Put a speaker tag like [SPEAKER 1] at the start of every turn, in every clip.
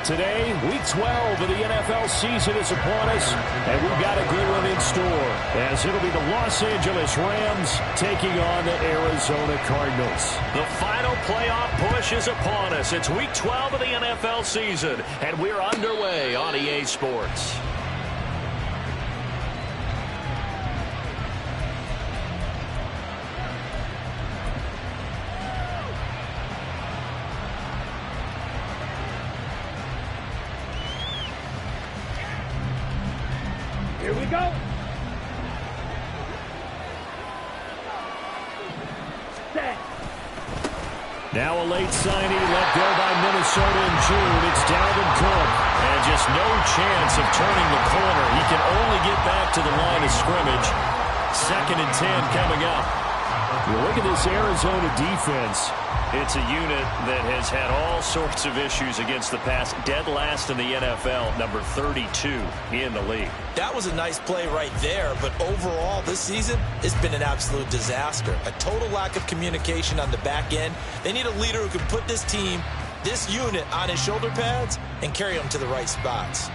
[SPEAKER 1] Today, Week 12 of the NFL season is upon us, and we've got a good one in store, as it'll be the Los Angeles Rams taking on the Arizona Cardinals.
[SPEAKER 2] The final playoff push is upon us. It's Week 12 of the NFL season, and we're underway on EA Sports.
[SPEAKER 3] Here we go. Set.
[SPEAKER 1] Now a late signing let go by Minnesota in June. It's Dalvin Cook. And just no chance of turning the corner. He can only get back to the line of scrimmage. 2nd and 10 coming up. You look at this Arizona defense.
[SPEAKER 2] It's a unit that has had all sorts of issues against the pass. Dead last in the NFL, number 32 in the league.
[SPEAKER 4] That was a nice play right there, but overall this season, it's been an absolute disaster. A total lack of communication on the back end. They need a leader who can put this team, this unit, on his shoulder pads and carry them to the right spots.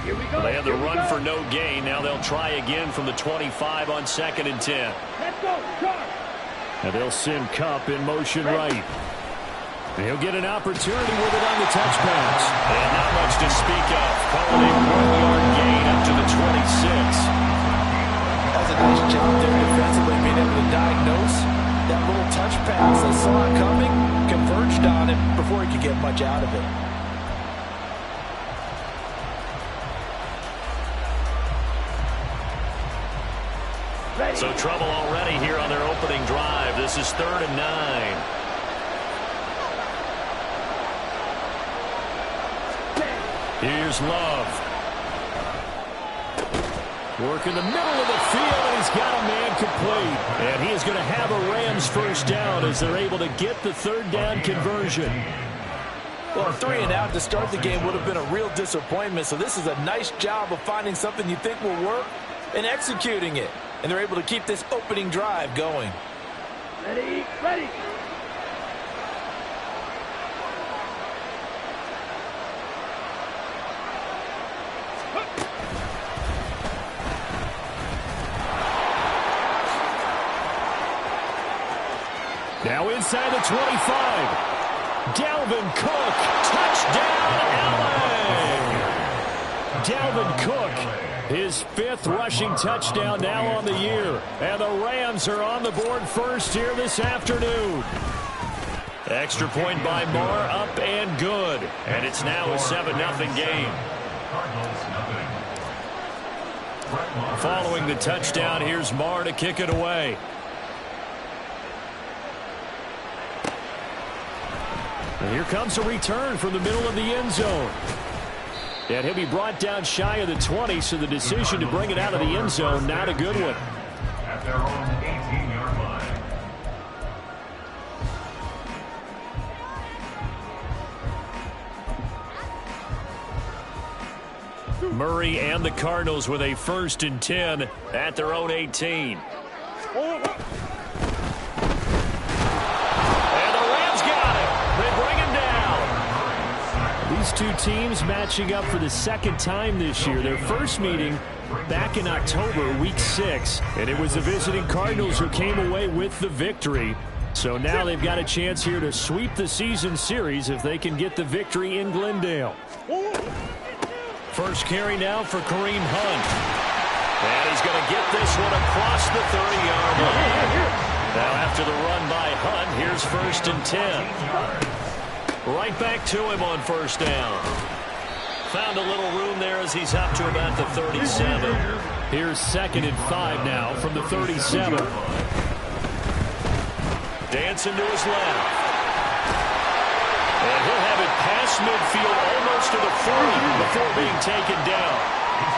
[SPEAKER 3] Here we go.
[SPEAKER 2] They had the run for no gain. Now they'll try again from the 25 on 2nd and 10.
[SPEAKER 3] Let's go. Charge.
[SPEAKER 1] And they'll send Kupp in motion right. And he'll get an opportunity with it on the touch pass.
[SPEAKER 2] And not much to speak of. Calling a 1-yard gain up to the 26.
[SPEAKER 4] That's a nice job there defensively, being able to diagnose that little touch pass. They saw it coming, converged on it before he could get much out of it.
[SPEAKER 2] So trouble already here on their opening drive. This is 3rd and 9.
[SPEAKER 1] Here's Love. Work in the middle of the field, and he's got a man complete. And he is going to have a Rams first down as they're able to get the 3rd down conversion.
[SPEAKER 4] Well, 3 and out to start the game would have been a real disappointment. So this is a nice job of finding something you think will work and executing it. And they're able to keep this opening drive going.
[SPEAKER 3] Ready, ready.
[SPEAKER 1] Now inside the 25. Dalvin Cook. Touchdown, LA! Dalvin Cook. His 5th rushing touchdown now on the year. And the Rams are on the board first here this afternoon.
[SPEAKER 2] Extra point by Marr, up and good. And it's now a 7-0 game.
[SPEAKER 1] Following the touchdown, here's Marr to kick it away. And here comes a return from the middle of the end zone. And he'll be brought down shy of the 20, so the decision to bring it out of the end zone, not a good one.
[SPEAKER 5] At their own 18-yard line.
[SPEAKER 2] Murray and the Cardinals with a 1st and 10 at their own 18.
[SPEAKER 1] These two teams matching up for the 2nd time this year. Their first meeting back in October, Week 6. And it was the visiting Cardinals who came away with the victory. So now they've got a chance here to sweep the season series if they can get the victory in Glendale.
[SPEAKER 2] First carry now for Kareem Hunt. And he's going to get this one across the 30-yard line. Now after the run by Hunt, here's 1st and 10. Right back to him on 1st down. Found a little room there as he's up to about the 37.
[SPEAKER 1] Here's 2nd and 5 now from the 37.
[SPEAKER 2] Dancing to his left. And he'll have it past midfield almost to the 40 before being taken down.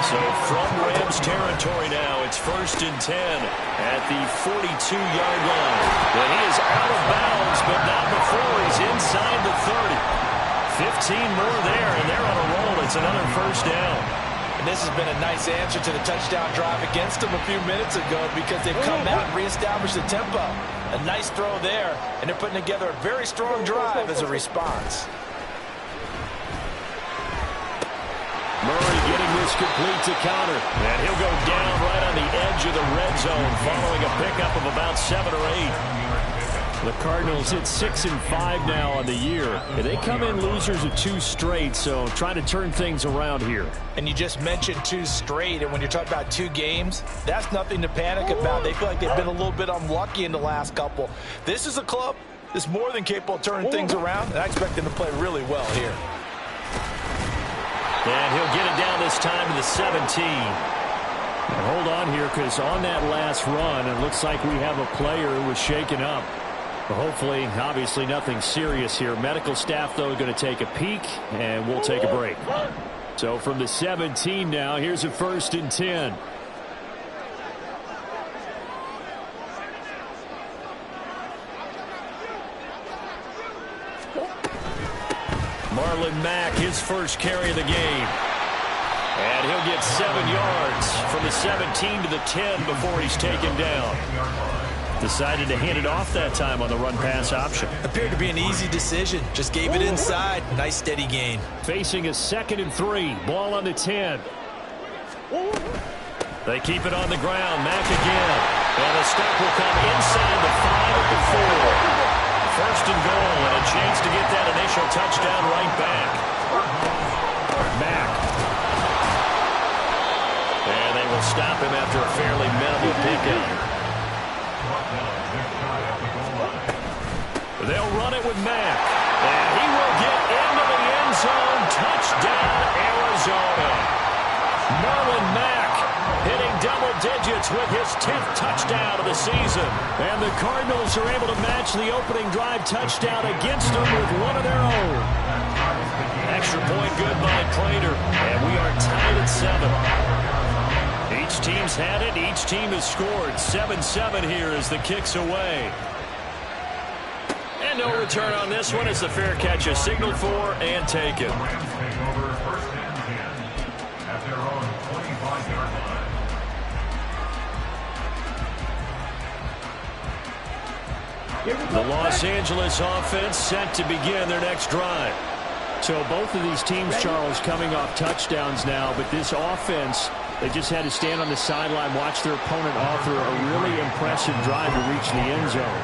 [SPEAKER 2] So from Rams territory now, it's 1st and 10 at the 42-yard line. And he is out of bounds, but not before he's inside the 30. 15 more there, and they're on a roll. It's another 1st down.
[SPEAKER 4] And this has been a nice answer to the touchdown drive against them a few minutes ago because they've come out and reestablished the tempo. A nice throw there, and they're putting together a very strong drive as a response.
[SPEAKER 1] Murray getting this complete to counter. And he'll go down right on the edge of the red zone following a pickup of about 7 or 8. The Cardinals hit 6-5 now on the year. And they come in losers of 2 straight, so trying to turn things around here.
[SPEAKER 4] And you just mentioned 2 straight, and when you're talking about 2 games, that's nothing to panic about. They feel like they've been a little bit unlucky in the last couple. This is a club that's more than capable of turning things around, and I expect them to play really well here.
[SPEAKER 1] And he'll get it down this time to the 17. And hold on here, because on that last run, it looks like we have a player who was shaken up. But hopefully, obviously, nothing serious here. Medical staff, though, going to take a peek, and we'll take a break. So from the 17 now, here's a 1st and 10. Marlon Mack, his first carry of the game. And he'll get 7 yards from the 17 to the 10 before he's taken down. Decided to hand it off that time on the run-pass option.
[SPEAKER 4] Appeared to be an easy decision. Just gave it inside. Nice steady gain.
[SPEAKER 1] Facing a 2nd and 3. Ball on the 10. They keep it on the ground. Mack again. And the stop will come inside the 5 at the 4. 1st and goal, and a chance to get that initial touchdown right back. Mack. And they will stop him after a fairly minimal pickup. They'll run it with Mack. And he will get into the end zone. Touchdown, Arizona. Marlon Mack hitting double digits with his 10th touchdown of the season. And the Cardinals are able to match the opening drive touchdown against them with one of their own. Extra point good by Prater. And we are tied at 7. Each team's had it. Each team has scored. 7-7 here as the kick's away. And no return on this one as the fair catch is signaled for and taken. The Los Angeles offense set to begin their next drive. So both of these teams, Charles, coming off touchdowns now, but this offense, they just had to stand on the sideline, watch their opponent offer a really impressive drive to reach the end zone.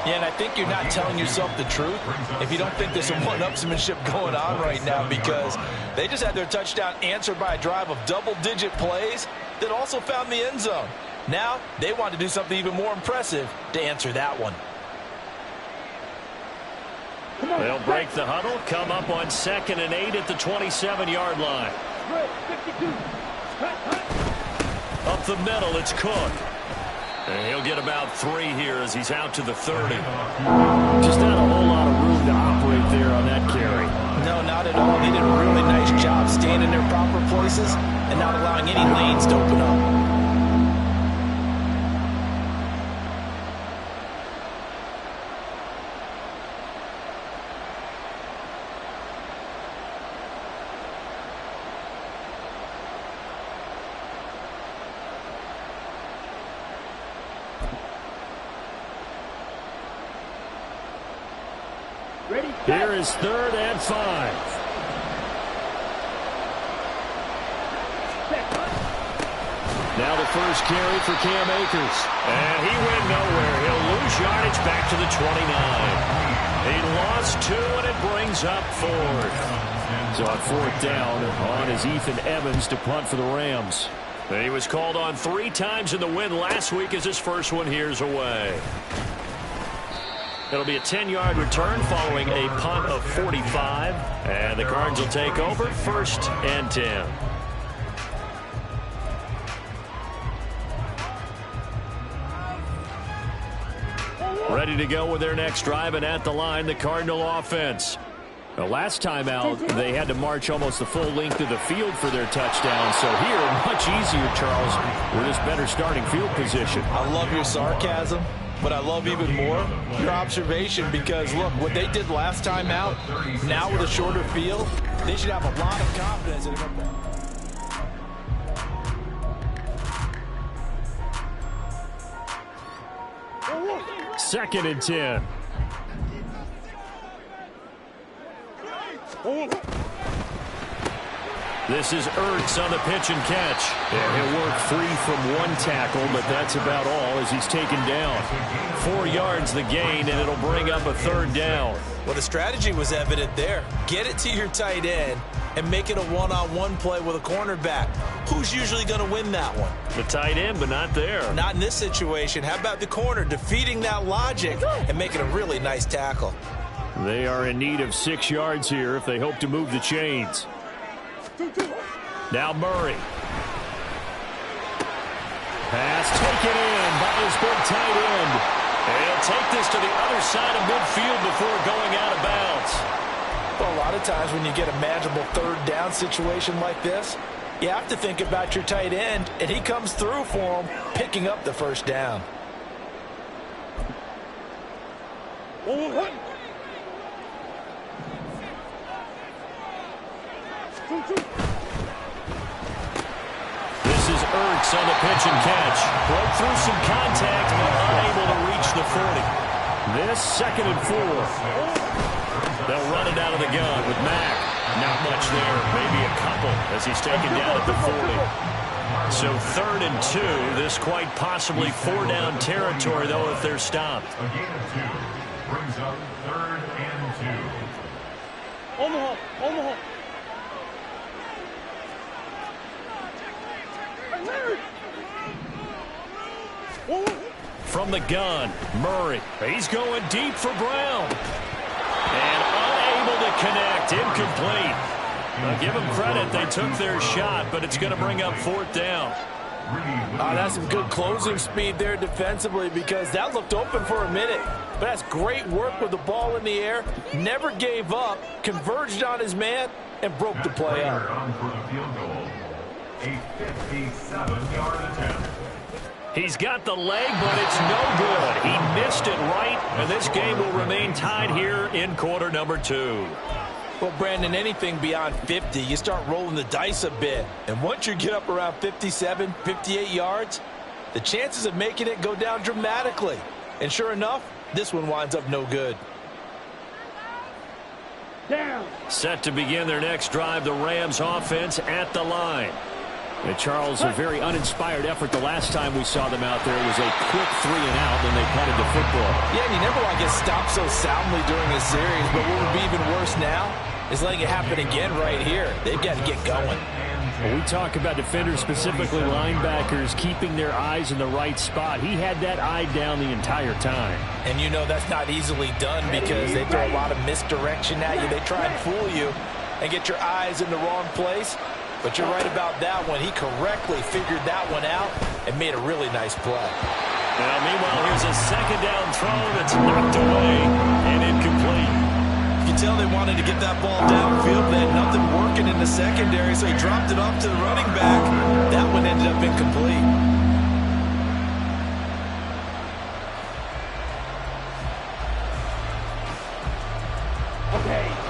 [SPEAKER 4] Yeah, and I think you're not telling yourself the truth if you don't think there's some one-upsmanship going on right now, because they just had their touchdown answered by a drive of double-digit plays that also found the end zone. Now they want to do something even more impressive to answer that one.
[SPEAKER 1] They'll break the huddle, come up on 2nd and 8 at the 27-yard line. Up the middle, it's Cook. And he'll get about 3 here as he's out to the 30. Just not a whole lot of room to operate there on that carry.
[SPEAKER 4] No, not at all. They did a really nice job staying in their proper places and not allowing any lanes to open up.
[SPEAKER 1] Here is 3rd and 5. Now the first carry for Cam Akers. And he went nowhere. He'll lose yardage back to the 29. He lost 2, and it brings up 4th. So on 4th down, on is Ethan Evans to punt for the Rams. And he was called on 3 times in the win last week as his first one here's away. It'll be a 10-yard return following a punt of 45. And the Cards will take over 1st and 10. Ready to go with their next drive, and at the line, the Cardinal offense. The last time out, they had to march almost the full length of the field for their touchdown. So here, much easier, Charles, with this better starting field position.
[SPEAKER 4] I love your sarcasm, but I love even more your observation, because, look, what they did last time out, now with a shorter field, they should have a lot of confidence in it.
[SPEAKER 1] 2nd and 10. This is Ertz on the pitch and catch. Yeah, he'll work free from one tackle, but that's about all as he's taken down. 4 yards the gain, and it'll bring up a 3rd down.
[SPEAKER 4] Well, the strategy was evident there. Get it to your tight end and make it a one-on-one play with a cornerback. Who's usually going to win that one?
[SPEAKER 1] The tight end, but not there.
[SPEAKER 4] Not in this situation. How about the corner defeating that logic and making a really nice tackle?
[SPEAKER 1] They are in need of 6 yards here if they hope to move the chains. Now Murray. Pass taken in by his big tight end. And he'll take this to the other side of midfield before going out of bounds.
[SPEAKER 4] Well, a lot of times when you get a manageable 3rd down situation like this, you have to think about your tight end, and he comes through for him, picking up the 1st down.
[SPEAKER 1] This is Ertz on the pitch and catch. Broke through some contact, but unable to reach the 40. This 2nd and 4. They'll run it out of the gun with Mack. Not much there, maybe a couple as he's taken down at the 40. So 3rd and 2. This quite possibly 4-down territory, though, if they're stopped.
[SPEAKER 5] A gain of 2 brings up 3rd and 2.
[SPEAKER 3] Omaha.
[SPEAKER 1] From the gun, Murray. He's going deep for Brown. And unable to connect. Incomplete. Now, give them credit. They took their shot, but it's going to bring up 4th down.
[SPEAKER 4] That's some good closing speed there defensively because that looked open for a minute. But that's great work with the ball in the air. Never gave up, converged on his man, and broke the play up.
[SPEAKER 5] On for the field goal. A 57-yard attempt.
[SPEAKER 1] He's got the leg, but it's no good. He missed it right, and this game will remain tied here in quarter number 2.
[SPEAKER 4] Well, Brandon, anything beyond 50, you start rolling the dice a bit. And once you get up around 57, 58 yards, the chances of making it go down dramatically. And sure enough, this one winds up no good.
[SPEAKER 3] Down.
[SPEAKER 1] Set to begin their next drive, the Rams offense at the line. And Charles, a very uninspired effort the last time we saw them out there. It was a quick 3 and out, then they punted the football.
[SPEAKER 4] Yeah, and you never want to get stopped so soundly during a series, but what would be even worse now is letting it happen again right here. They've got to get going.
[SPEAKER 1] When we talk about defenders, specifically linebackers, keeping their eyes in the right spot, he had that eye down the entire time.
[SPEAKER 4] And you know that's not easily done because they throw a lot of misdirection at you. They try and fool you and get your eyes in the wrong place. But you're right about that one. He correctly figured that one out and made a really nice play.
[SPEAKER 1] Now, meanwhile, here's a 2nd down throw that's knocked away and incomplete.
[SPEAKER 4] You can tell they wanted to get that ball downfield. They had nothing working in the secondary, so he dropped it off to the running back. That one ended up incomplete.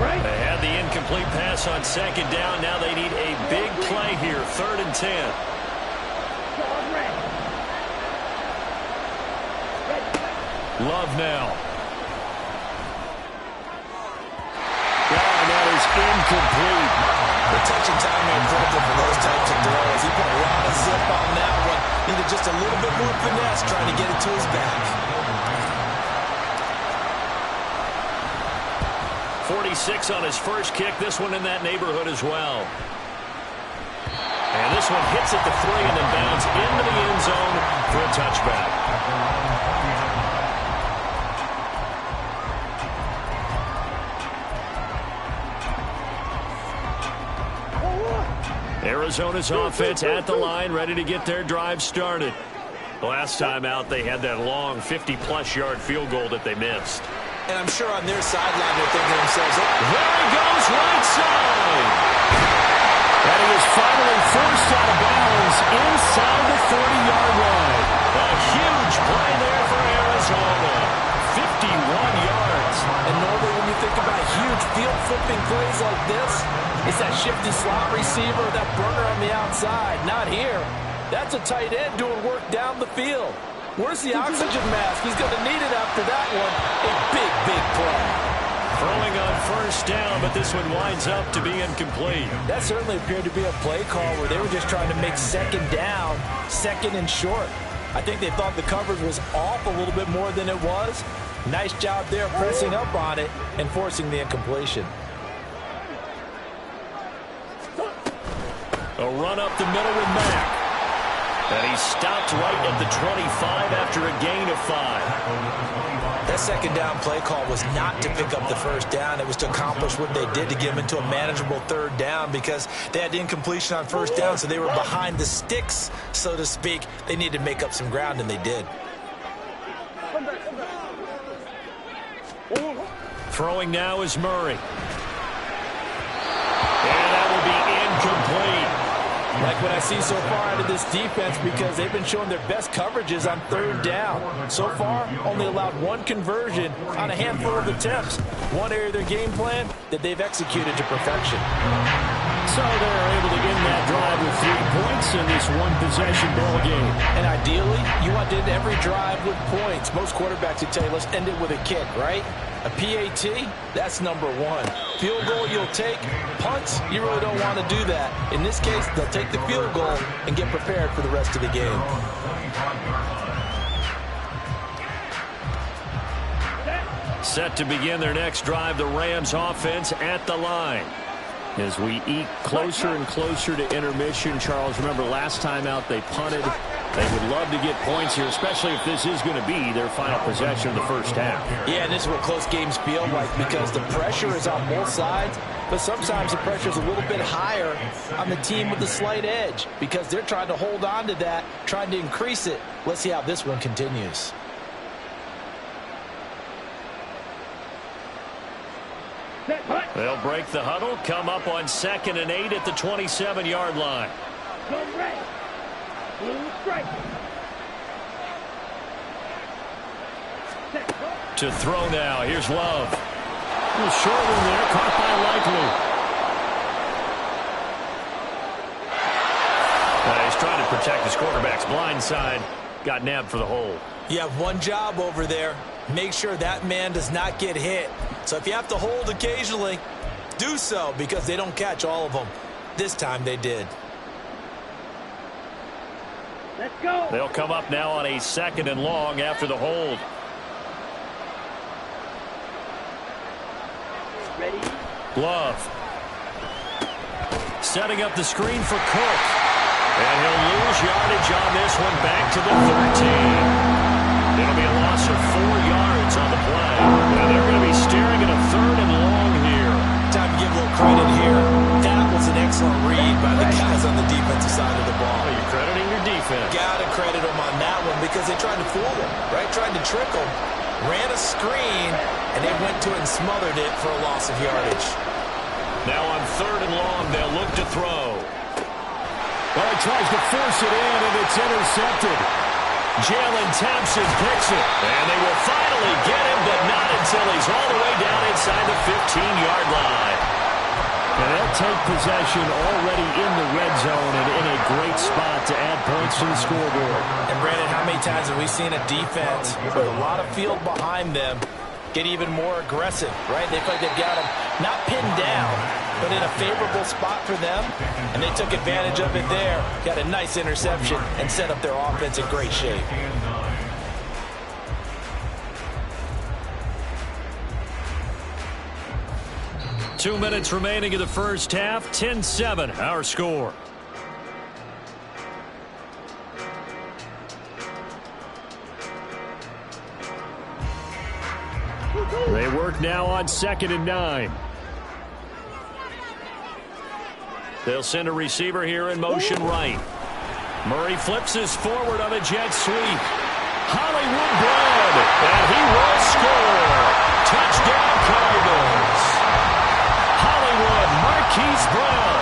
[SPEAKER 1] They had the incomplete pass on 2nd down. Now they need a big play here. 3rd and 10. Love now. And that is incomplete.
[SPEAKER 4] The touch and timing are critical for those types of throws. He put a lot of zip on that one. Needed just a little bit more finesse trying to get it to his back.
[SPEAKER 1] 46 on his first kick. This one in that neighborhood as well. And this one hits at the 3 and then bounds into the end zone for a touchback. Arizona's offense at the line, ready to get their drive started. Last time out, they had that long 50-plus yard field goal that they missed.
[SPEAKER 4] And I'm sure on their sideline they're thinking to themselves, oh,
[SPEAKER 1] there he goes, right side. And he is finally forced out of bounds inside the 30-yard line. A huge play there for Arizona. 51 yards.
[SPEAKER 4] And normally when you think about huge field-flipping plays like this, it's that shifty slot receiver, that burner on the outside. Not here. That's a tight end doing work down the field. Where's the oxygen mask? He's going to need it after that one. A big, big play.
[SPEAKER 2] Throwing on first down, but this one winds up to be incomplete.
[SPEAKER 4] That certainly appeared to be a play call where they were just trying to make second down, second and short. I think they thought the coverage was off a little bit more than it was. Nice job there pressing up on it and forcing the incompletion.
[SPEAKER 2] A run up the middle with Mack. And he stopped right at the 25 after a gain of 5.
[SPEAKER 4] That second down play call was not to pick up the first down. It was to accomplish what they did to get them into a manageable third down because they had incompletion on first down, so they were behind the sticks, so to speak. They needed to make up some ground, and they did.
[SPEAKER 2] Throwing now is Murray. And that will be incomplete.
[SPEAKER 4] Like what I see so far out of this defense because they've been showing their best coverages on third down. So far, only allowed one conversion on a handful of attempts. One area of their game plan that they've executed to perfection.
[SPEAKER 2] So they're able to end that drive with 3 points in this one-possession ball game.
[SPEAKER 4] And ideally, you want to end every drive with points. Most quarterbacks would tell you, let's end it with a kick, right? A PAT, that's number 1. Field goal you'll take. Punts, you really don't want to do that. In this case, they'll take the field goal and get prepared for the rest of the game.
[SPEAKER 2] Set to begin their next drive, the Rams offense at the line. As we eke closer and closer to intermission, Charles, remember last time out they punted. They would love to get points here, especially if this is going to be their final possession of the first half.
[SPEAKER 4] Yeah, and this is what close games feel like because the pressure is on both sides, but sometimes the pressure is a little bit higher on the team with the slight edge because they're trying to hold on to that, trying to increase it. Let's see how this one continues.
[SPEAKER 2] They'll break the huddle, come up on 2nd and 8 at the 27-yard line.
[SPEAKER 3] Go red. Blue strike.
[SPEAKER 2] To throw now, here's Love. A short one there, caught by Likely. He's trying to protect his quarterback's blind side. Got nabbed for the hold.
[SPEAKER 4] You have one job over there. Make sure that man does not get hit. So if you have to hold occasionally, do so because they don't catch all of them. This time they did.
[SPEAKER 3] Let's go.
[SPEAKER 2] They'll come up now on a 2nd and long after the hold.
[SPEAKER 3] Ready.
[SPEAKER 2] Love. Setting up the screen for Cook. And he'll lose yardage on this one back to the 13. It'll be a loss of 4 yards on the play. And they're going to be staring at a 3rd and long here.
[SPEAKER 4] Time to give a little credit here. That was an excellent read by the guys on the defensive side of the ball.
[SPEAKER 2] Well, you're crediting your defense.
[SPEAKER 4] Got to credit them on that one because they tried to fool them, right? Tried to trick them. Ran a screen, and they went to it and smothered it for a loss of yardage.
[SPEAKER 2] Now on 3rd and long, they'll look to throw. Well, he tries to force it in, and it's intercepted. Jalen Thompson picks it, and they will finally get him, but not until he's all the way down inside the 15-yard line. And they'll take possession already in the red zone and in a great spot to add points to the scoreboard.
[SPEAKER 4] And, Brandon, how many times have we seen a defense with a lot of field behind them get even more aggressive, right? They feel like they've got them not pinned down, but in a favorable spot for them, and they took advantage of it there. Got a nice interception and set up their offense in great shape.
[SPEAKER 2] Two minutes remaining in the first half, 10-7, our score. They work now on 2nd and 9. They'll send a receiver here in motion right. Murray flips his forward on a jet sweep. Hollywood Brown, and he will score. Touchdown Cardinals. Hollywood Marquise Brown,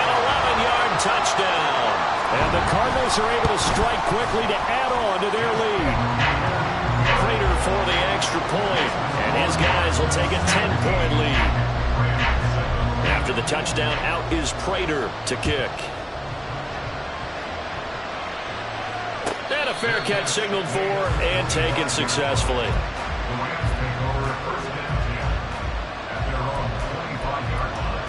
[SPEAKER 2] an 11-yard touchdown. And the Cardinals are able to strike quickly to add on to their lead. Prater for the extra point, and his guys will take a 10-point lead. After the touchdown, out is Prater to kick. And a fair catch signaled for and taken successfully.
[SPEAKER 5] The Rams take over first and 10 at their own 25-yard line.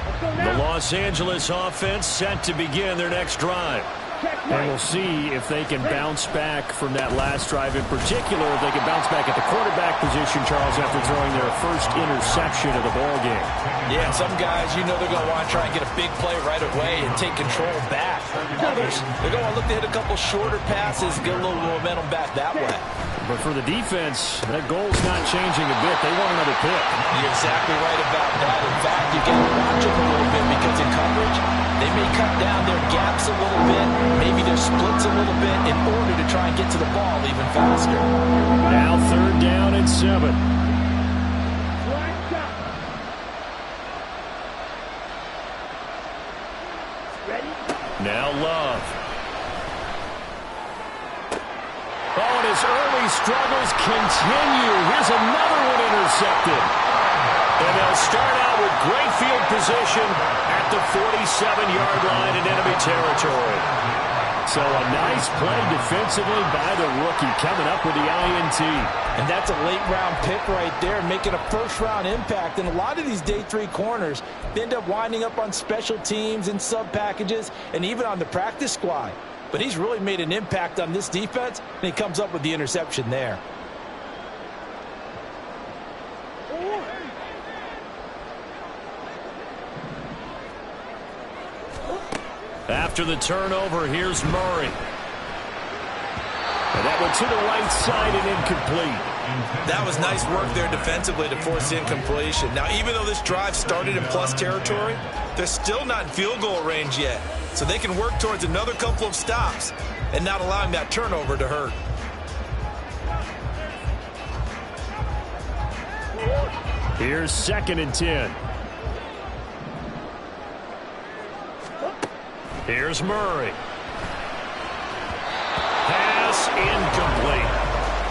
[SPEAKER 3] Let's go
[SPEAKER 1] The
[SPEAKER 3] now.
[SPEAKER 1] Los Angeles offense set to begin their next drive.
[SPEAKER 3] Check
[SPEAKER 1] And
[SPEAKER 3] right.
[SPEAKER 1] we'll see if they can bounce back from that last drive. In particular, if they can bounce back at the quarterback position, Charles, after throwing their first interception of the ball game.
[SPEAKER 4] Yeah, some guys, you know they're going to want to try and get a big play right away and take control back. Others, they're going to look to hit a couple shorter passes, get a little momentum back that way.
[SPEAKER 1] But for the defense, that goal's not changing a bit. They want another pick.
[SPEAKER 4] You're exactly right about that. In fact, you got to watch them a little bit because in coverage, they may cut down their gaps a little bit, maybe their splits a little bit in order to try and get to the ball even faster.
[SPEAKER 1] Now 3rd down and 7.
[SPEAKER 3] Right shot. Ready?
[SPEAKER 1] Now Love. Oh, and his early struggles continue. Here's another one intercepted.
[SPEAKER 2] And they'll start out with great field position at the 47-yard line in enemy territory.
[SPEAKER 1] So a nice play defensively by the rookie, coming up with the INT.
[SPEAKER 4] And that's a late-round pick right there, making a first-round impact. And a lot of these day 3 corners, they end up winding up on special teams and sub-packages and even on the practice squad. But he's really made an impact on this defense, and he comes up with the interception there.
[SPEAKER 2] After the turnover, here's Murray.
[SPEAKER 1] And that one to the right side and incomplete.
[SPEAKER 4] That was nice work there defensively to force the incompletion. Now, even though this drive started in plus territory, they're still not in field goal range yet. So they can work towards another couple of stops and not allowing that turnover to hurt.
[SPEAKER 1] Here's 2nd and 10.
[SPEAKER 2] Here's Murray. Pass incomplete.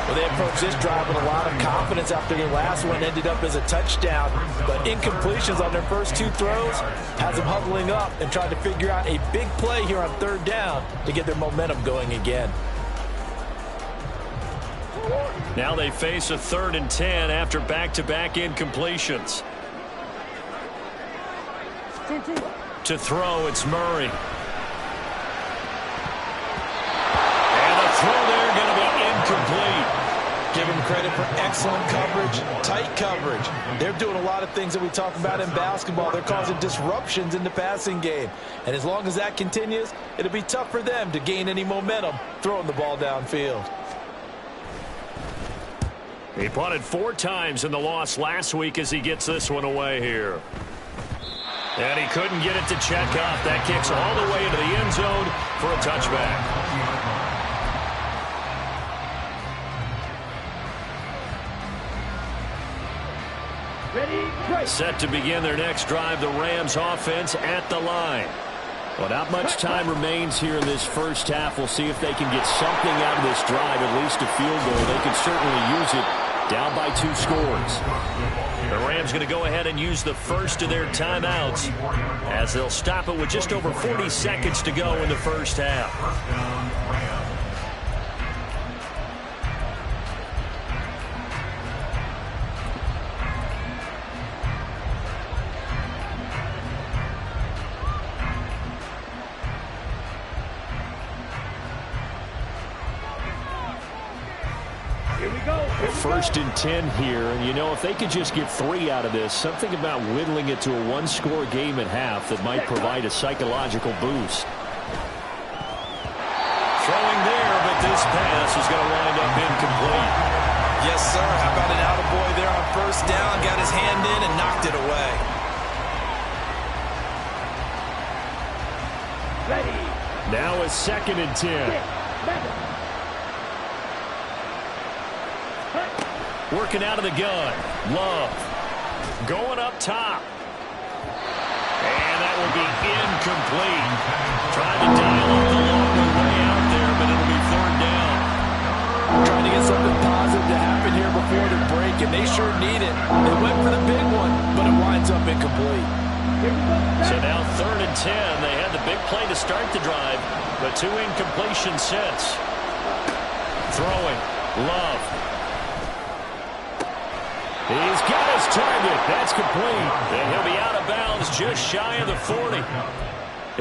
[SPEAKER 4] Well, they approached this drive with a lot of confidence after their last one ended up as a touchdown. But incompletions on their first 2 throws has them huddling up and trying to figure out a big play here on 3rd down to get their momentum going again.
[SPEAKER 2] Now they face a 3rd and 10 after back-to-back incompletions. To throw, it's Murray. And the throw there going to be incomplete.
[SPEAKER 4] Give them credit for excellent coverage, tight coverage. They're doing a lot of things that we talk about in basketball. They're causing disruptions in the passing game. And as long as that continues, it'll be tough for them to gain any momentum throwing the ball downfield.
[SPEAKER 2] He punted 4 times in the loss last week as he gets this one away here. And he couldn't get it to check up. That kicks all the way into the end zone for a touchback.
[SPEAKER 3] Ready? Right.
[SPEAKER 2] Set to begin their next drive, the Rams offense at the line.
[SPEAKER 1] Well, not much time remains here in this first half. We'll see if they can get something out of this drive, at least a field goal. They could certainly use it. Down by 2 scores.
[SPEAKER 2] The Rams going to go ahead and use the first of their timeouts as they'll stop it with just over 40 seconds to go in the first half.
[SPEAKER 3] Here we go. Here we
[SPEAKER 1] 1st
[SPEAKER 3] go.
[SPEAKER 1] and 10 here, and you know, if they could just get 3 out of this, something about whittling it to a 1-score game at half that might provide a psychological boost.
[SPEAKER 2] Throwing there, but this pass is going to wind up incomplete.
[SPEAKER 4] Yes, sir. How about an attaboy there on 1st down? Got his hand in and knocked it away.
[SPEAKER 3] Ready.
[SPEAKER 1] Now a 2nd and 10.
[SPEAKER 3] Back.
[SPEAKER 2] Working out of the gun. Love. Going up top. And that will be incomplete. Trying to dial up the longer way out there, but it'll be 3rd down.
[SPEAKER 4] Trying to get something positive to happen here before the break, and they sure need it. They went for the big one, but it winds up incomplete.
[SPEAKER 2] So now 3rd and 10. They had the big play to start the drive, but 2 incompletions since. Throwing. Love. He's got his target. That's complete. And he'll be out of bounds just shy of the 40.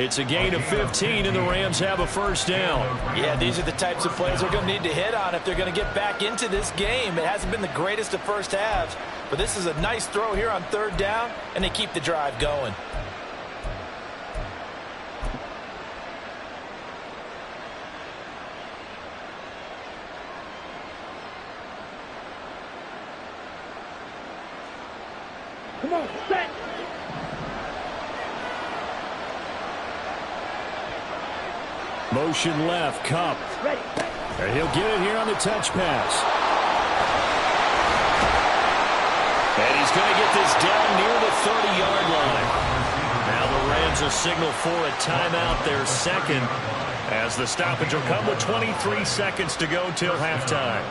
[SPEAKER 2] It's a gain of 15, and the Rams have a first down.
[SPEAKER 4] Yeah, these are the types of plays they're going to need to hit on if they're going to get back into this game. It hasn't been the greatest of first halves, but this is a nice throw here on 3rd down, and they keep the drive going.
[SPEAKER 3] Come on, set.
[SPEAKER 1] Motion left, Kupp.
[SPEAKER 3] Ready.
[SPEAKER 1] And he'll get it here on the touch pass.
[SPEAKER 2] And he's going to get this down near the 30-yard line. Now the Rams will signal for a timeout, their second, as the stoppage will come with 23 seconds to go till halftime.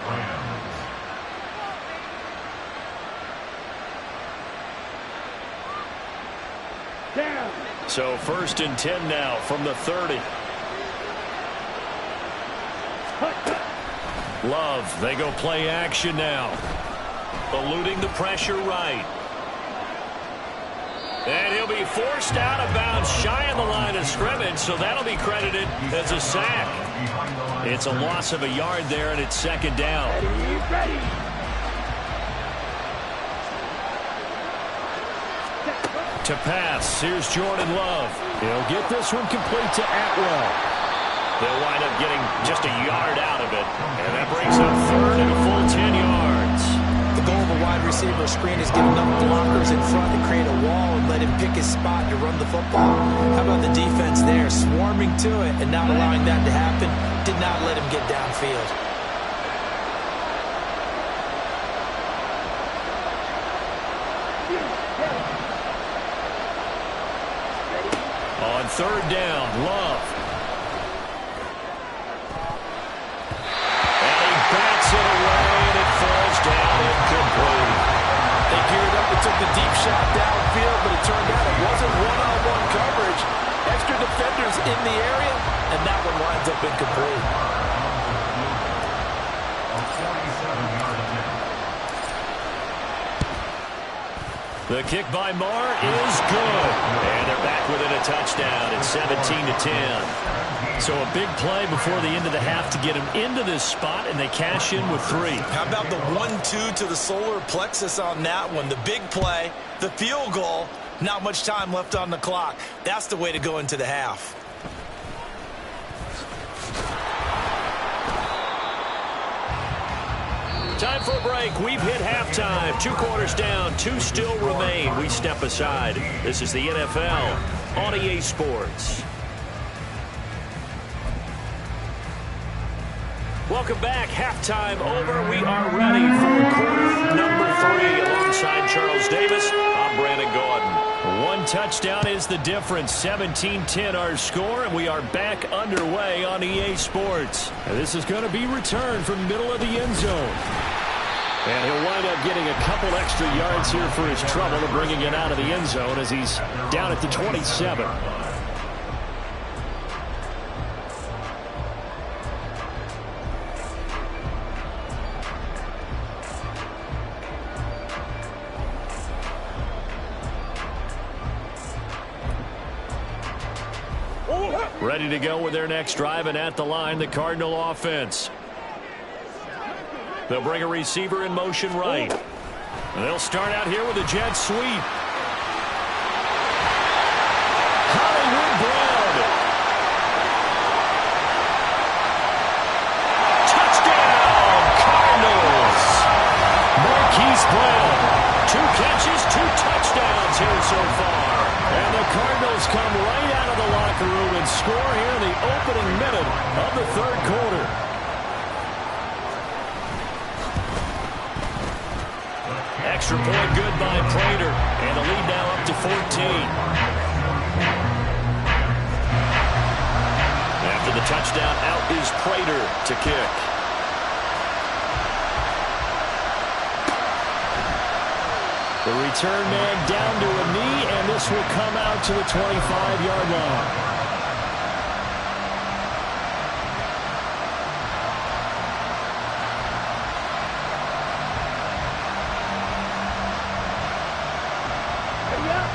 [SPEAKER 3] Down.
[SPEAKER 2] So 1st and 10 now from the 30. Love, they go play action now. Eluding the pressure right. And he'll be forced out of bounds shy of the line of scrimmage, so that'll be credited as a sack. It's a loss of a yard there, and it's 2nd down.
[SPEAKER 3] Ready.
[SPEAKER 2] To pass, here's Jordan Love. He'll get this one complete to Atwell. They'll wind up getting just a yard out of it, and that brings up 3rd and a full 10 yards.
[SPEAKER 4] The goal of a wide receiver screen is get enough blockers in front to create a wall and let him pick his spot to run the football. How about the defense there, swarming to it and not allowing that to happen? Did not let him get downfield.
[SPEAKER 2] On 3rd down, Love. And he bats it away, and it falls down incomplete.
[SPEAKER 4] They geared up and took the deep shot downfield, but it turned out it wasn't one-on-one coverage. Extra defenders in the area, and that one winds up incomplete.
[SPEAKER 2] The kick by Marr is good. And they're back within a touchdown. It's 17-10. So a big play before the end of the half to get him into this spot, and they cash in with 3.
[SPEAKER 4] How about the 1-2 to the solar plexus on that one? The big play, the field goal, not much time left on the clock. That's the way to go into the half.
[SPEAKER 2] Time for a break. We've hit halftime. 2 quarters down. 2 still remain. We step aside. This is the NFL on EA Sports. Welcome back. Halftime over. We are ready for quarter number 3 alongside Charles Davis. I'm Brandon Gaudin. 1 touchdown is the difference. 17-10 our score, and we are back underway on EA Sports.
[SPEAKER 1] And this is going to be returned from the middle of the end zone. And he'll wind up getting a couple extra yards here for his trouble of bringing it out of the end zone as he's down at the 27. Ready to go with their next drive, and at the line, the Cardinal offense. They'll bring a receiver in motion right. And they'll start out here with a jet sweep. Hollywood Brown. Touchdown, Cardinals. Marquise Brown. 2 catches, 2 touchdowns here so far. And the Cardinals come right out of the locker room and score here in the opening minute of the 3rd quarter. Extra point good by Prater. And the lead now up to 14. After the touchdown, out is Prater to kick. The return man down to a knee, and this will come out to the 25-yard line.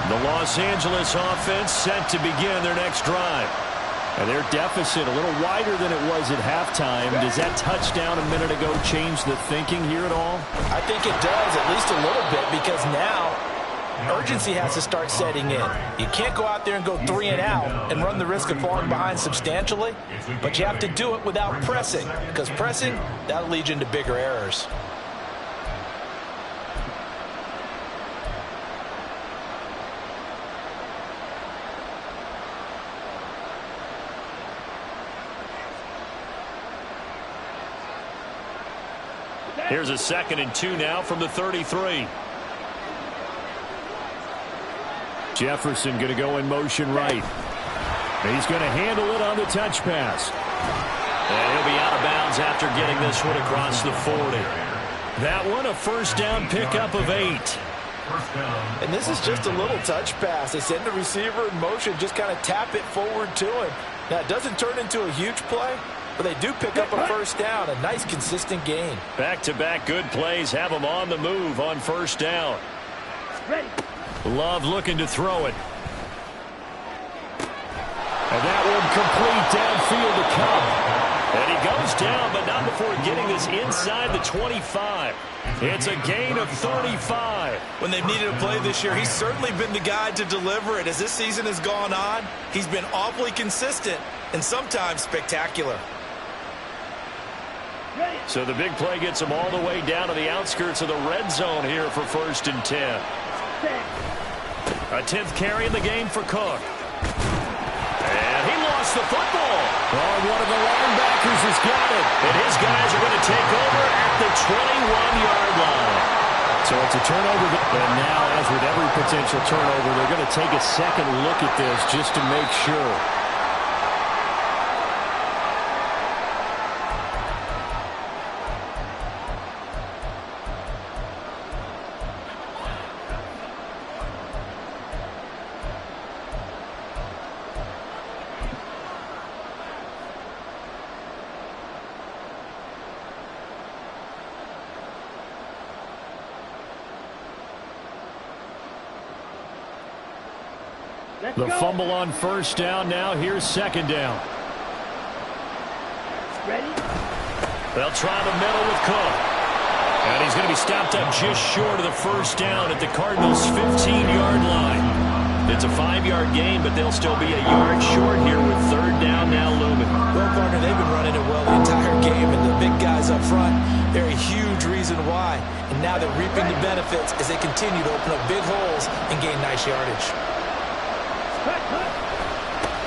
[SPEAKER 1] The Los Angeles offense set to begin their next drive. And their deficit a little wider than it was at halftime. Does that touchdown a minute ago change the thinking here at all?
[SPEAKER 4] I think it does, at least a little bit, because now urgency has to start setting in. You can't go out there and go 3 and out and run the risk of falling behind substantially, but you have to do it without pressing, because pressing, that'll lead you into bigger errors.
[SPEAKER 1] Here's a 2nd and 2 now from the 33. Jefferson going to go in motion right. He's going to handle it on the touch pass. And he'll be out of bounds after getting this one across the 40. That one a first down pickup of 8.
[SPEAKER 4] And this is just a little touch pass. They send the receiver in motion, just kind of tap it forward to him. Now, it doesn't turn into a huge play, but they do pick up a first down, a nice consistent gain.
[SPEAKER 1] Back-to-back good plays have them on the move on first down.
[SPEAKER 3] Ready.
[SPEAKER 1] Love looking to throw it. And that one complete downfield to Cobb. And he goes down, but not before getting this inside the 25. It's a gain of 35.
[SPEAKER 4] When they've needed a play this year, he's certainly been the guy to deliver it. As this season has gone on, he's been awfully consistent and sometimes spectacular.
[SPEAKER 1] So the big play gets him all the way down to the outskirts of the red zone here for 1st and 10. A 10th carry in the game for Cook. And he lost the football. Oh, one of the linebackers has got it. And his guys are going to take over at the 21-yard line. So it's a turnover. And now, as with every potential turnover, they're going to take a second look at this just to make sure. The fumble on first down. Now here's 2nd down.
[SPEAKER 3] Ready?
[SPEAKER 1] They'll try the middle with Cook. And he's going to be stopped up just short of the first down at the Cardinals' 15-yard line. It's a 5-yard gain, but they'll still be a yard short here with 3rd down now looming.
[SPEAKER 4] Well, partner, they've been running it well the entire game, and the big guys up front, they're a huge reason why. And now they're reaping the benefits as they continue to open up big holes and gain nice yardage.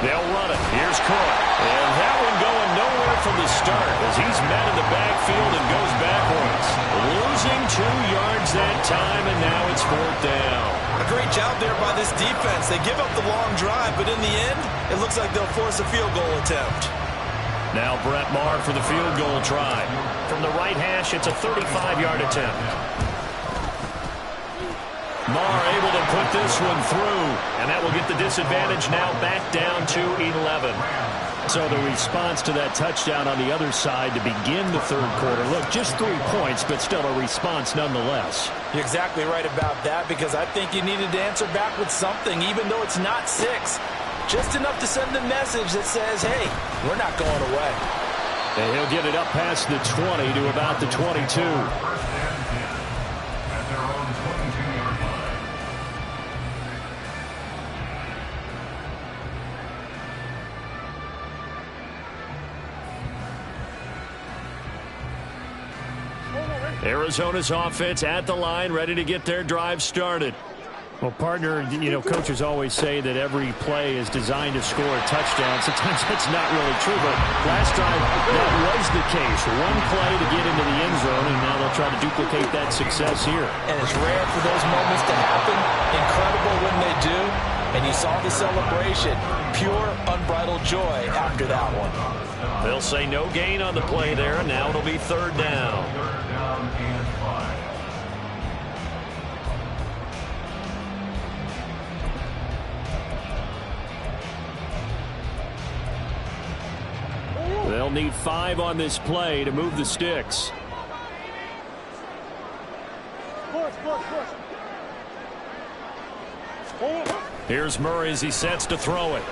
[SPEAKER 1] They'll run it. Here's Cook. And that one going nowhere from the start as he's met in the backfield and goes backwards. Losing 2 yards that time, and now it's 4th down.
[SPEAKER 4] A great job there by this defense. They give up the long drive, but in the end, it looks like they'll force a field goal attempt.
[SPEAKER 1] Now Brett Maher for the field goal try. From the right hash, it's a 35-yard attempt. Maher able to put this one through, and that will get the disadvantage now back down to 11. So the response to that touchdown on the other side to begin the 3rd quarter. Look, just 3 points, but still a response nonetheless.
[SPEAKER 4] You're exactly right about that, because I think you needed to answer back with something, even though it's not 6. Just enough to send the message that says, hey, we're not going away.
[SPEAKER 1] And he'll get it up past the 20 to about the 22. Arizona's offense at the line, ready to get their drive started. Well, partner, you know, coaches always say that every play is designed to score a touchdown. Sometimes that's not really true, but last drive, that was the case. One play to get into the end zone, and now they'll try to duplicate that success here.
[SPEAKER 4] And it's rare for those moments to happen. Incredible when they do. And you saw the celebration. Pure, unbridled joy after that one.
[SPEAKER 1] They'll say no gain on the play there, and now it'll be 3rd down. They'll need 5 on this play to move the sticks. Here's Murray as he sets to throw it.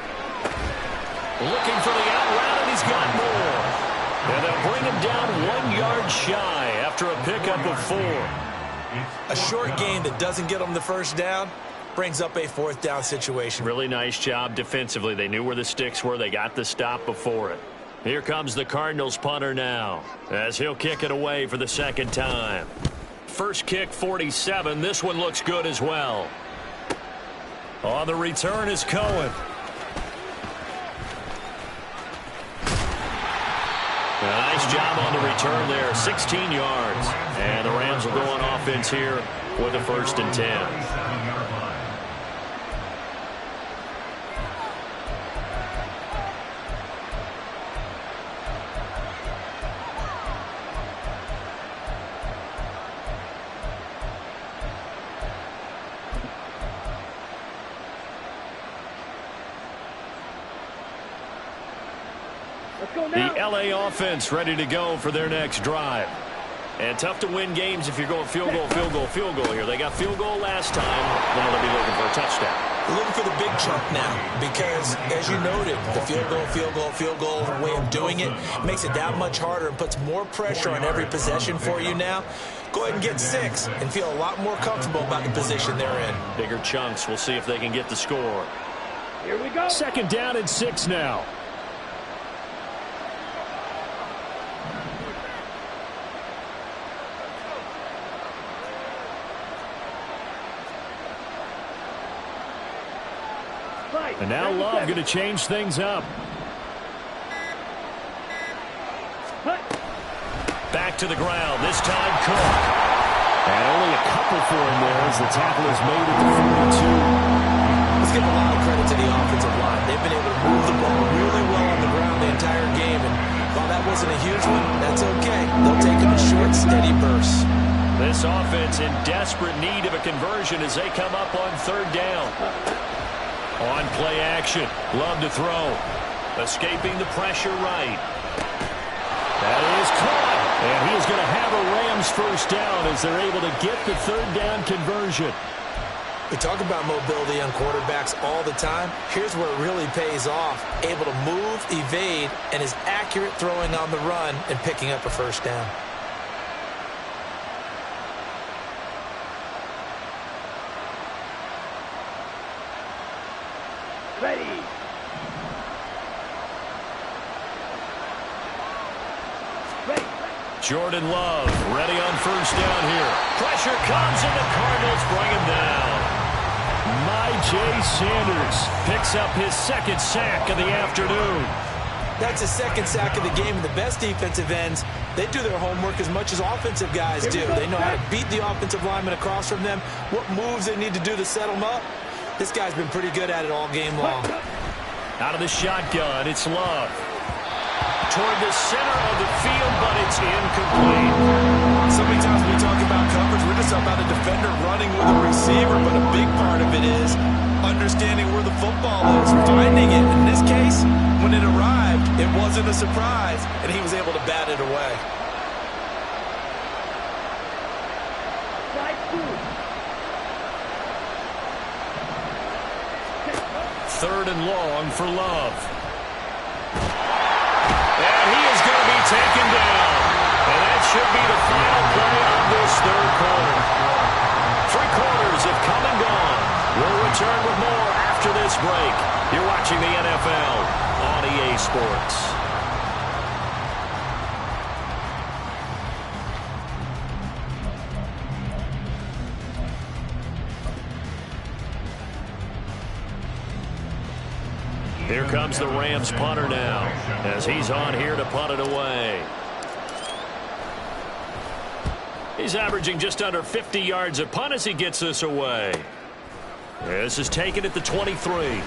[SPEAKER 1] Looking for the out route, and he's got more. And they'll bring him down 1 yard shy after a pickup of 4.
[SPEAKER 4] A short gain that doesn't get them the first down brings up a 4th down situation.
[SPEAKER 1] Really nice job defensively. They knew where the sticks were. They got the stop before it. Here comes the Cardinals punter now, as he'll kick it away for the 2nd time. First kick, 47. This one looks good as well. On the return is Cohen. A nice job on the return there, 16 yards. And the Rams will go on offense here with a 1st and 10. The LA offense ready to go for their next drive. And tough to win games if you're going field goal, field goal, field goal here. They got field goal last time. Now they'll be looking for a touchdown.
[SPEAKER 4] They're looking for the big chunk now because, as you noted, the field goal, field goal, field goal way of doing it makes it that much harder and puts more pressure on every possession for you now. Go ahead and get 6 and feel a lot more comfortable about the position they're in.
[SPEAKER 1] Bigger chunks. We'll see if they can get the score.
[SPEAKER 3] Here we go.
[SPEAKER 1] 2nd down and 6 now. And now Love going to change things up. Back to the ground. This time Cook. And only a couple for him there as the tackle is made at the 42.
[SPEAKER 4] Let's give a lot of credit to the offensive line. They've been able to move the ball really well on the ground the entire game. And while that wasn't a huge one, that's okay. They'll take them in short, steady bursts.
[SPEAKER 1] This offense in desperate need of a conversion as they come up on 3rd down. On play action. Love to throw. Escaping the pressure right. That is caught. And he is going to have a Rams 1st down as they're able to get the 3rd down conversion.
[SPEAKER 4] We talk about mobility on quarterbacks all the time. Here's where it really pays off. Able to move, evade, and is accurate throwing on the run and picking up a 1st down.
[SPEAKER 3] Ready. Ready.
[SPEAKER 1] Jordan Love ready on 1st down here. Pressure comes and the Cardinals bring him down. Myjai Sanders picks up his 2nd sack of the afternoon.
[SPEAKER 4] That's his 2nd sack of the game. And the best defensive ends, they do their homework as much as offensive guys do. They know how to beat the offensive lineman across from them, what moves they need to do to set them up. This guy's been pretty good at it all game long.
[SPEAKER 1] Out of the shotgun, it's Love. Toward the center of the field, but it's incomplete.
[SPEAKER 4] So many times when we talk about coverage, we're just talking about a defender running with a receiver, but a big part of it is understanding where the football is, finding it. In this case, when it arrived, it wasn't a surprise, and he was able to bat it away.
[SPEAKER 3] Side 2.
[SPEAKER 1] 3rd and long for Love. And he is going to be taken down. And that should be the final play of this 3rd quarter. 3 quarters have come and gone. We'll return with more after this break. You're watching the NFL on EA Sports. Here comes the Rams punter now as he's on here to punt it away. He's averaging just under 50 yards a punt as he gets this away. This is taken at the 23.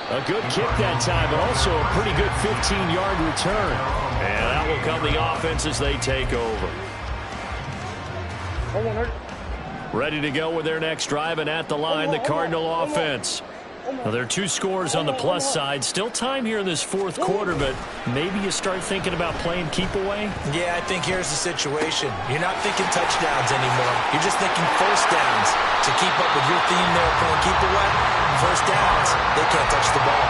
[SPEAKER 1] A good kick that time, but also a pretty good 15-yard return. And that will come the offense as they take over. Ready to go with their next drive, and at the line, the Cardinal offense. Well, there are 2 scores on the plus side. Still time here in this fourth quarter, but maybe you start thinking about playing keep away?
[SPEAKER 4] Yeah, I think here's the situation. You're not thinking touchdowns anymore. You're just thinking first downs. To keep up with your theme there, playing keep away, first downs, they can't touch the ball.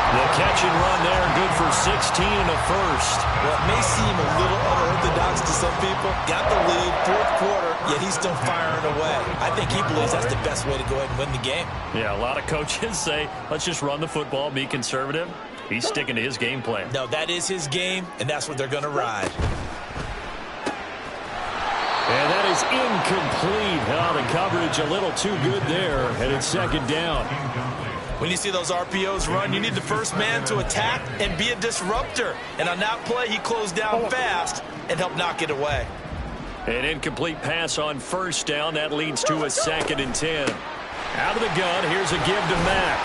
[SPEAKER 1] The catch and run there, good for 16 and a first.
[SPEAKER 4] Well, it may seem a little unorthodox to some people. Got the lead, fourth quarter, yet he's still firing away. I think he believes that's the best way to go ahead and win the game.
[SPEAKER 1] Yeah, a lot of coaches say, let's just run the football, be conservative. He's sticking to his game plan.
[SPEAKER 4] No, that is his game, and that's what they're going to ride.
[SPEAKER 1] And that is incomplete. Oh, the coverage a little too good there, and it's second down.
[SPEAKER 4] When you see those RPOs run, you need the first man to attack and be a disruptor. And on that play, he closed down fast and helped knock it away.
[SPEAKER 1] An incomplete pass on first down. That leads to a 2nd and 10. Out of the gun, here's a give to Mack.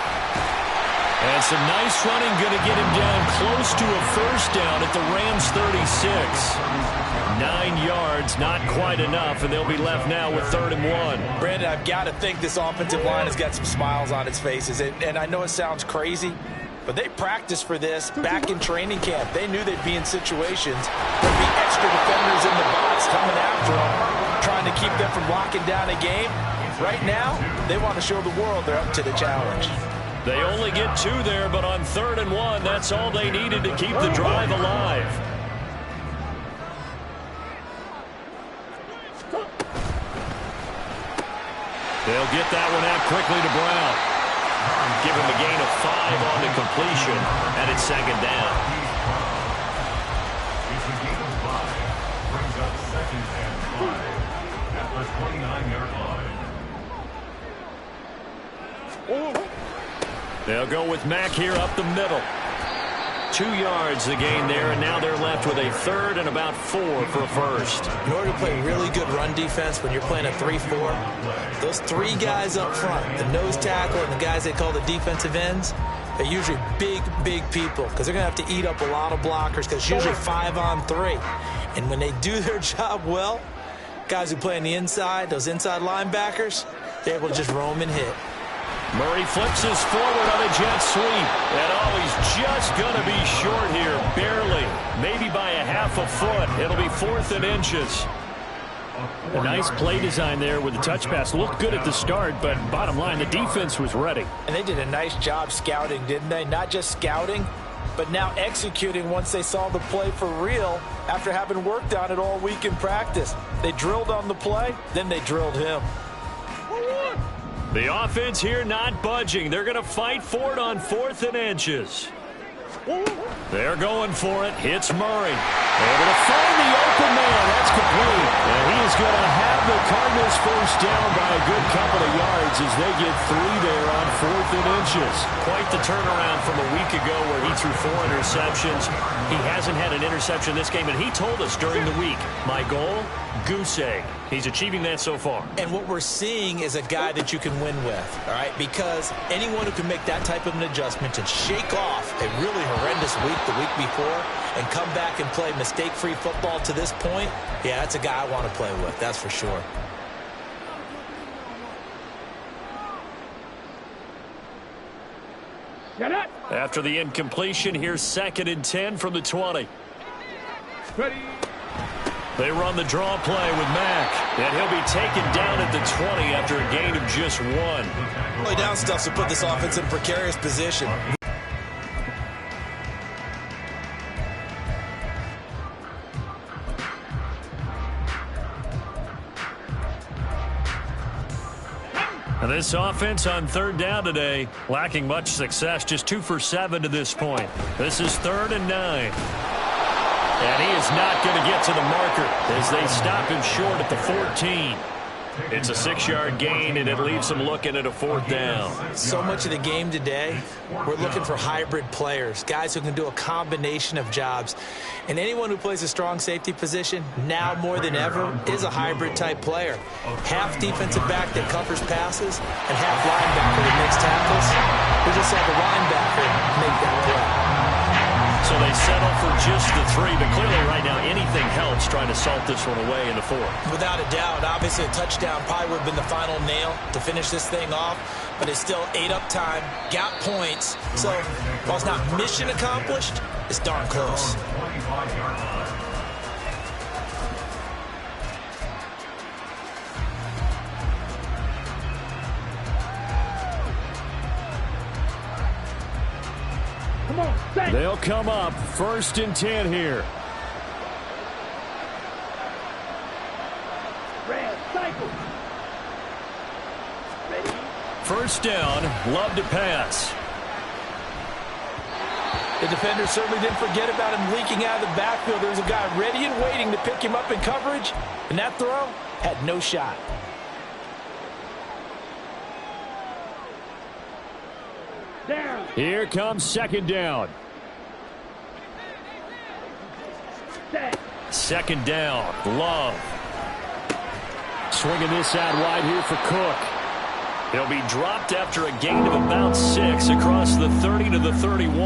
[SPEAKER 1] And some nice running, going to get him down close to a first down at the Rams 36. 9 yards, not quite enough, and they'll be left now with 3rd and 1.
[SPEAKER 4] Brandon, I've got to think this offensive line has got some smiles on its faces. And I know it sounds crazy, but they practiced for this back in training camp. They knew they'd be in situations. There'd be extra defenders in the box coming after them, trying to keep them from locking down a game. Right now, they want to show the world they're up to the challenge.
[SPEAKER 1] They only get 2 there, but on 3rd and 1, that's all they needed to keep the drive alive. They'll get that one out quickly to Brown. Give him a gain of 5 on the completion, and it's second down.
[SPEAKER 5] It's a gain of 5. Brings up 2nd and 5 at the 29-yard line.
[SPEAKER 1] They'll go with Mack here up the middle. 2 yards the gain there, and now they're left with a 3rd and about 4 for a first.
[SPEAKER 4] In order to play really good run defense when you're playing a 3-4, those 3 guys up front, the nose tackle and the guys they call the defensive ends, they're usually big people because they're going to have to eat up a lot of blockers because it's usually 5 on 3. And when they do their job well, guys who play on the inside, those inside linebackers, they're able to just roam and hit.
[SPEAKER 1] Murray flips us forward on a jet sweep. And he's just going to be short here, barely. Maybe by a half a foot. It'll be 4th and inches. A nice play design there with the touch pass. Looked good at the start, but bottom line, the defense was ready.
[SPEAKER 4] And they did a nice job scouting, didn't they? Not just scouting, but now executing once they saw the play for real after having worked on it all week in practice. They drilled on the play, then they drilled him.
[SPEAKER 1] The offense here not budging. They're going to fight for it on 4th and inches. They're going for it. Hits Murray. Able to find the open man. That's complete. And he is going to have the Cardinals first down by a good couple of yards as they get 3 there on 4th and inches. Quite the turnaround from a week ago where he threw 4 interceptions. He hasn't had an interception this game, and he told us during the week, my goal, goose egg. He's achieving that so far.
[SPEAKER 4] And what we're seeing is a guy that you can win with, all right? Because anyone who can make that type of an adjustment and shake off a really horrendous week the week before and come back and play mistake-free football to this point, yeah, that's a guy I want to play with, that's for sure.
[SPEAKER 1] After the incompletion, here's 2nd and 10 from the 20.
[SPEAKER 3] Ready.
[SPEAKER 1] They run the draw play with Mack, and he'll be taken down at the 20 after a gain of just 1.
[SPEAKER 4] Early down stuff to put this offense in a precarious position.
[SPEAKER 1] And this offense on 3rd down today, lacking much success, just 2 for 7 to this point. This is 3rd and 9. And he is not going to get to the marker as they stop him short at the 14. It's a 6-yard gain, and it leaves him looking at a 4th down.
[SPEAKER 4] So much of the game today, we're looking for hybrid players, guys who can do a combination of jobs. And anyone who plays a strong safety position, now more than ever, is a hybrid-type player. Half defensive back that covers passes and half linebacker that makes tackles. We just saw the linebacker make that play.
[SPEAKER 1] So they settle for just the 3, but clearly right now anything helps trying to salt this one away in the 4th.
[SPEAKER 4] Without a doubt, obviously a touchdown probably would have been the final nail to finish this thing off, but it's still 8 up time, got points. So while it's not mission accomplished, it's darn close.
[SPEAKER 5] 25-yard line.
[SPEAKER 1] They'll come up 1st and 10 here. First down, Love to pass.
[SPEAKER 4] The defender certainly didn't forget about him leaking out of the backfield. There's a guy ready and waiting to pick him up in coverage, and that throw had no shot.
[SPEAKER 1] Here comes 2nd down. 2nd down, Love. Swinging this out wide here for Cook. He'll be dropped after a gain of about 6 across the 30 to the 31.